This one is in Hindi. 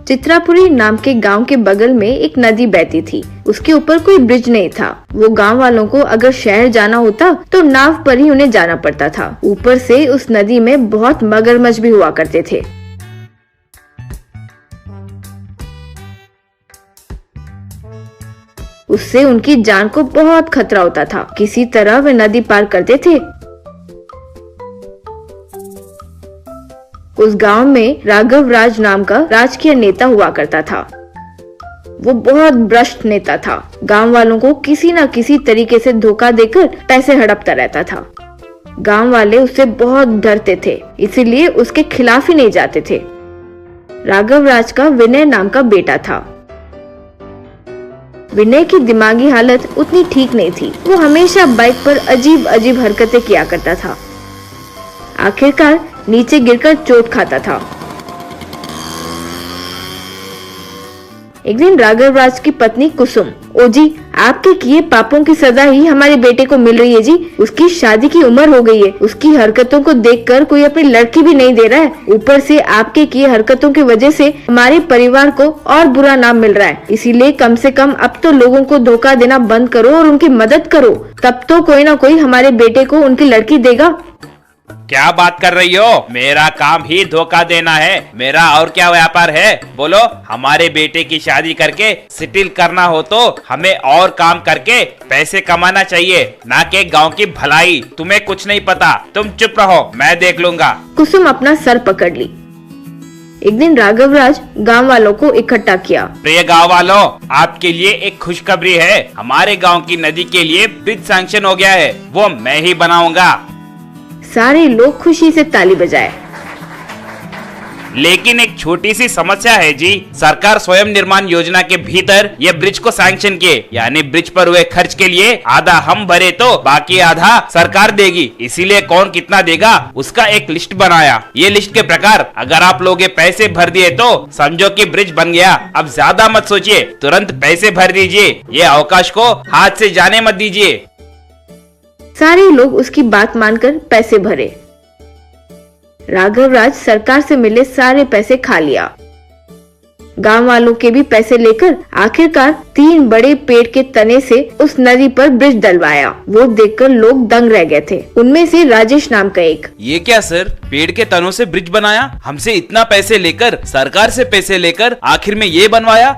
चित्रापुरी नाम के गांव के बगल में एक नदी बहती थी। उसके ऊपर कोई ब्रिज नहीं था। वो गांव वालों को अगर शहर जाना होता तो नाव पर ही उन्हें जाना पड़ता था। ऊपर से उस नदी में बहुत मगरमच्छ भी हुआ करते थे। उससे उनकी जान को बहुत खतरा होता था। किसी तरह वे नदी पार करते थे। उस गांव में राघव राज नाम का राजकीय नेता हुआ करता था। वो बहुत भ्रष्ट नेता था। गांव वालों को किसी न किसी तरीके से धोखा देकर पैसे हड़पता रहता था। गांव वाले उससे बहुत डरते थे, इसीलिए उसके खिलाफ ही नहीं जाते थे। राघव राज का विनय नाम का बेटा था। विनय की दिमागी हालत उतनी ठीक नहीं थी। वो हमेशा बाइक पर अजीब अजीब हरकतें किया करता था। आखिरकार नीचे गिरकर चोट खाता था। एक दिन राघव राज की पत्नी कुसुम, ओ जी, आपके किए पापों की सजा ही हमारे बेटे को मिल रही है जी। उसकी शादी की उम्र हो गई है। उसकी हरकतों को देखकर कोई अपनी लड़की भी नहीं दे रहा है। ऊपर से आपके किए हरकतों की वजह से हमारे परिवार को और बुरा नाम मिल रहा है। इसीलिए कम से कम अब तो लोगों को धोखा देना बंद करो और उनकी मदद करो। तब तो कोई ना कोई हमारे बेटे को उनकी लड़की देगा। क्या बात कर रही हो? मेरा काम ही धोखा देना है। मेरा और क्या व्यापार है? बोलो। हमारे बेटे की शादी करके सेटिल करना हो तो हमें और काम करके पैसे कमाना चाहिए, ना कि गांव की भलाई। तुम्हें कुछ नहीं पता। तुम चुप रहो, मैं देख लूंगा। कुसुम अपना सर पकड़ ली। एक दिन राघव राज गाँव वालों को इकट्ठा किया। प्रिय गांव वालों, आपके लिए एक खुशखबरी है। हमारे गाँव की नदी के लिए ब्रिज सैंक्शन हो गया है। वो मैं ही बनाऊंगा। सारे लोग खुशी से ताली बजाए। लेकिन एक छोटी सी समस्या है जी। सरकार स्वयं निर्माण योजना के भीतर ये ब्रिज को सैंक्शन किए, यानी ब्रिज पर हुए खर्च के लिए आधा हम भरे तो बाकी आधा सरकार देगी। इसीलिए कौन कितना देगा उसका एक लिस्ट बनाया। ये लिस्ट के प्रकार अगर आप लोग ये पैसे भर दिए तो समझो कि ब्रिज बन गया। अब ज्यादा मत सोचिए, तुरंत पैसे भर दीजिए। ये अवकाश को हाथ से जाने मत दीजिए। सारे लोग उसकी बात मानकर पैसे भरे। राघव राज सरकार से मिले सारे पैसे खा लिया। गांव वालों के भी पैसे लेकर आखिरकार 3 बड़े पेड़ के तने से उस नदी पर ब्रिज डलवाया। वो देखकर लोग दंग रह गए थे। उनमें से राजेश नाम का एक, ये क्या सर, पेड़ के तनों से ब्रिज बनाया? हमसे इतना पैसे लेकर, सरकार से पैसे लेकर आखिर में ये बनवाया?